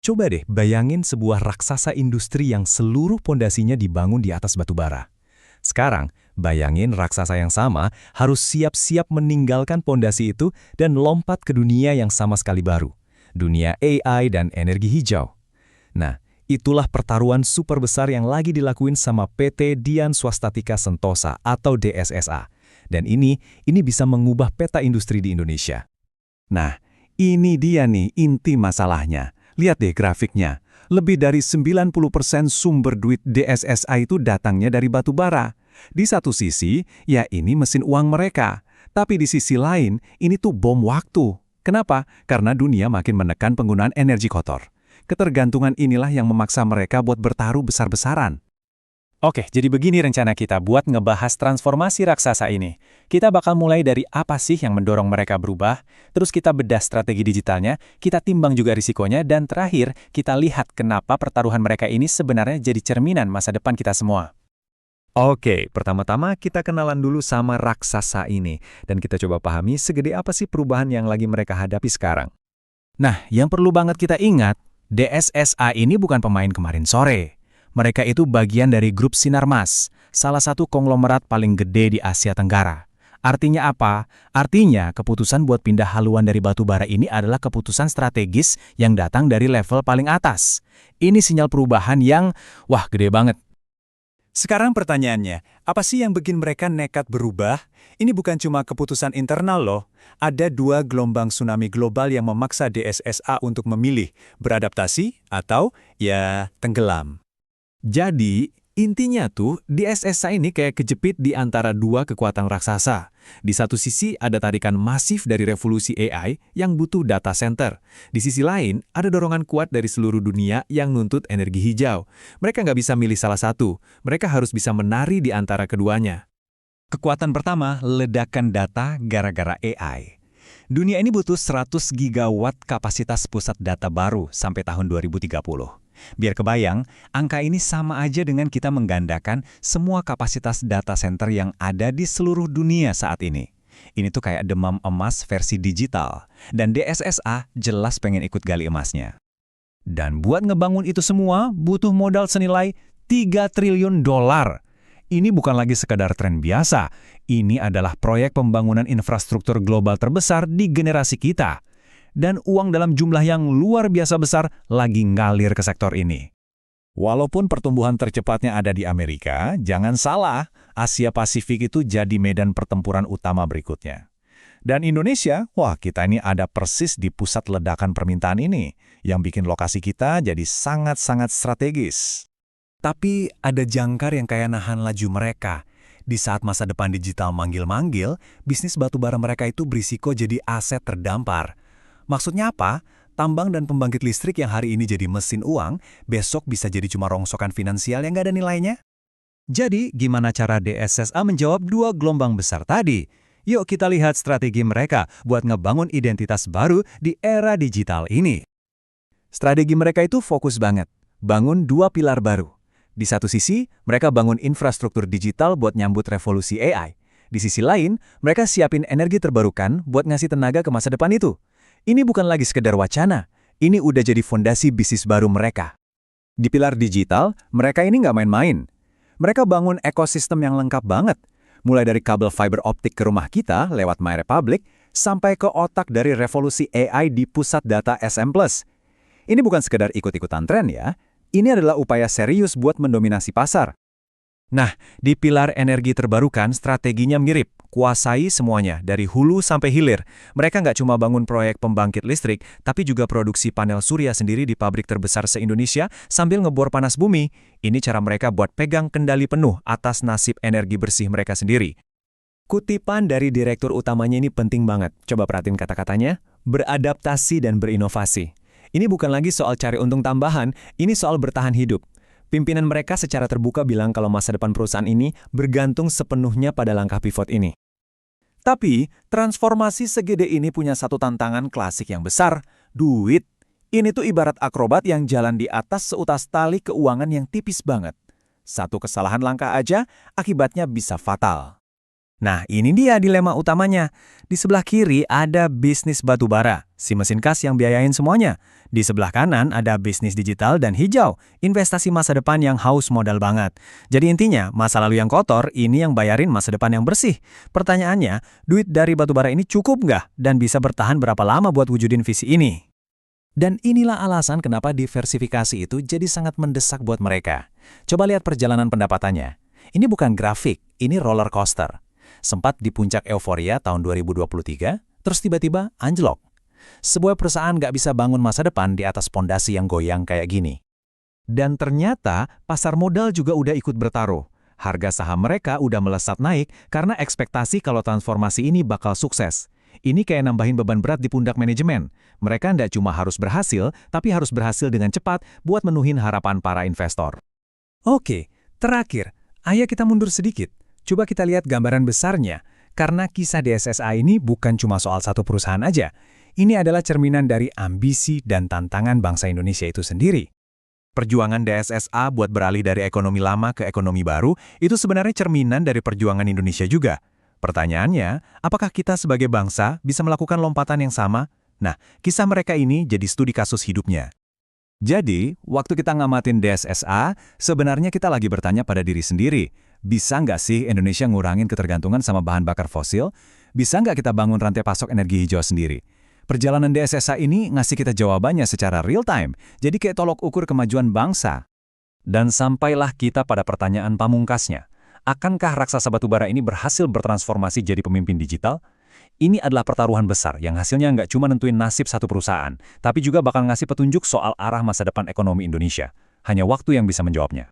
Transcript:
Coba deh bayangin sebuah raksasa industri yang seluruh pondasinya dibangun di atas batu bara. Sekarang, bayangin raksasa yang sama harus siap-siap meninggalkan pondasi itu dan lompat ke dunia yang sama sekali baru. Dunia AI dan energi hijau. Nah, itulah pertaruhan super besar yang lagi dilakuin sama PT Dian Swastatika Sentosa atau DSSA. Dan ini bisa mengubah peta industri di Indonesia. Nah, ini dia nih inti masalahnya. Lihat deh grafiknya. Lebih dari 90% sumber duit DSSA itu datangnya dari batu bara. Di satu sisi, ya ini mesin uang mereka. Tapi di sisi lain, ini tuh bom waktu. Kenapa? Karena dunia makin menekan penggunaan energi kotor. Ketergantungan inilah yang memaksa mereka buat bertaruh besar-besaran. Oke, jadi begini rencana kita buat ngebahas transformasi raksasa ini. Kita bakal mulai dari apa sih yang mendorong mereka berubah, terus kita bedah strategi digitalnya, kita timbang juga risikonya, dan terakhir, kita lihat kenapa pertaruhan mereka ini sebenarnya jadi cerminan masa depan kita semua. Oke, pertama-tama kita kenalan dulu sama raksasa ini. Dan kita coba pahami segede apa sih perubahan yang lagi mereka hadapi sekarang. Nah, yang perlu banget kita ingat, DSSA ini bukan pemain kemarin sore. Mereka itu bagian dari grup Sinarmas, salah satu konglomerat paling gede di Asia Tenggara. Artinya apa? Artinya keputusan buat pindah haluan dari batu bara ini adalah keputusan strategis yang datang dari level paling atas. Ini sinyal perubahan yang, wah, gede banget. Sekarang pertanyaannya, apa sih yang bikin mereka nekat berubah? Ini bukan cuma keputusan internal loh. Ada dua gelombang tsunami global yang memaksa DSSA untuk memilih, beradaptasi atau, ya, tenggelam. Jadi, intinya tuh, DSSA ini kayak kejepit di antara dua kekuatan raksasa. Di satu sisi ada tarikan masif dari revolusi AI yang butuh data center. Di sisi lain, ada dorongan kuat dari seluruh dunia yang nuntut energi hijau. Mereka nggak bisa milih salah satu, mereka harus bisa menari di antara keduanya. Kekuatan pertama, ledakan data gara-gara AI. Dunia ini butuh 100 gigawatt kapasitas pusat data baru sampai tahun 2030. Biar kebayang, angka ini sama aja dengan kita menggandakan semua kapasitas data center yang ada di seluruh dunia saat ini. Ini tuh kayak demam emas versi digital, dan DSSA jelas pengen ikut gali emasnya. Dan buat ngebangun itu semua, butuh modal senilai $3 triliun. Ini bukan lagi sekadar tren biasa, ini adalah proyek pembangunan infrastruktur global terbesar di generasi kita. Dan uang dalam jumlah yang luar biasa besar lagi ngalir ke sektor ini. Walaupun pertumbuhan tercepatnya ada di Amerika, jangan salah, Asia Pasifik itu jadi medan pertempuran utama berikutnya. Dan Indonesia, wah kita ini ada persis di pusat ledakan permintaan ini, yang bikin lokasi kita jadi sangat-sangat strategis. Tapi ada jangkar yang kayak nahan laju mereka. Di saat masa depan digital manggil-manggil, bisnis batubara mereka itu berisiko jadi aset terdampar. Maksudnya apa? Tambang dan pembangkit listrik yang hari ini jadi mesin uang, besok bisa jadi cuma rongsokan finansial yang nggak ada nilainya. Jadi, gimana cara DSSA menjawab dua gelombang besar tadi? Yuk kita lihat strategi mereka buat ngebangun identitas baru di era digital ini. Strategi mereka itu fokus banget, bangun dua pilar baru. Di satu sisi, mereka bangun infrastruktur digital buat nyambut revolusi AI. Di sisi lain, mereka siapin energi terbarukan buat ngasih tenaga ke masa depan itu. Ini bukan lagi sekedar wacana, ini udah jadi fondasi bisnis baru mereka. Di pilar digital, mereka ini nggak main-main. Mereka bangun ekosistem yang lengkap banget, mulai dari kabel fiber optik ke rumah kita lewat MyRepublic, sampai ke otak dari revolusi AI di pusat data SM+. Ini bukan sekedar ikut-ikutan tren ya, ini adalah upaya serius buat mendominasi pasar. Nah, di pilar energi terbarukan strateginya mirip, kuasai semuanya dari hulu sampai hilir. Mereka nggak cuma bangun proyek pembangkit listrik, tapi juga produksi panel surya sendiri di pabrik terbesar se-Indonesia sambil ngebor panas bumi. Ini cara mereka buat pegang kendali penuh atas nasib energi bersih mereka sendiri. Kutipan dari direktur utamanya ini penting banget. Coba perhatiin kata-katanya, beradaptasi dan berinovasi. Ini bukan lagi soal cari untung tambahan, ini soal bertahan hidup. Pimpinan mereka secara terbuka bilang kalau masa depan perusahaan ini bergantung sepenuhnya pada langkah pivot ini. Tapi, transformasi segede ini punya satu tantangan klasik yang besar, duit. Ini tuh ibarat akrobat yang jalan di atas seutas tali keuangan yang tipis banget. Satu kesalahan langkah aja, akibatnya bisa fatal. Nah, ini dia dilema utamanya. Di sebelah kiri ada bisnis batubara, si mesin kas yang biayain semuanya. Di sebelah kanan ada bisnis digital dan hijau, investasi masa depan yang haus modal banget. Jadi intinya, masa lalu yang kotor ini yang bayarin masa depan yang bersih. Pertanyaannya, duit dari batubara ini cukup nggak? Dan bisa bertahan berapa lama buat wujudin visi ini? Dan inilah alasan kenapa diversifikasi itu jadi sangat mendesak buat mereka. Coba lihat perjalanan pendapatannya. Ini bukan grafik, ini roller coaster. Sempat di puncak euforia tahun 2023, terus tiba-tiba anjlok. Sebuah perusahaan nggak bisa bangun masa depan di atas pondasi yang goyang kayak gini. Dan ternyata pasar modal juga udah ikut bertaruh. Harga saham mereka udah melesat naik karena ekspektasi kalau transformasi ini bakal sukses. Ini kayak nambahin beban berat di pundak manajemen. Mereka nggak cuma harus berhasil, tapi harus berhasil dengan cepat buat menuhin harapan para investor. Oke, terakhir, ayo kita mundur sedikit. Coba kita lihat gambaran besarnya, karena kisah DSSA ini bukan cuma soal satu perusahaan aja. Ini adalah cerminan dari ambisi dan tantangan bangsa Indonesia itu sendiri. Perjuangan DSSA buat beralih dari ekonomi lama ke ekonomi baru itu sebenarnya cerminan dari perjuangan Indonesia juga. Pertanyaannya, apakah kita sebagai bangsa bisa melakukan lompatan yang sama? Nah, kisah mereka ini jadi studi kasus hidupnya. Jadi, waktu kita ngamatin DSSA, sebenarnya kita lagi bertanya pada diri sendiri, bisa nggak sih Indonesia ngurangin ketergantungan sama bahan bakar fosil? Bisa nggak kita bangun rantai pasok energi hijau sendiri? Perjalanan DSSA ini ngasih kita jawabannya secara real time, jadi kayak tolok ukur kemajuan bangsa. Dan sampailah kita pada pertanyaan pamungkasnya. Akankah raksasa batubara ini berhasil bertransformasi jadi pemimpin digital? Ini adalah pertaruhan besar yang hasilnya nggak cuma nentuin nasib satu perusahaan, tapi juga bakal ngasih petunjuk soal arah masa depan ekonomi Indonesia. Hanya waktu yang bisa menjawabnya.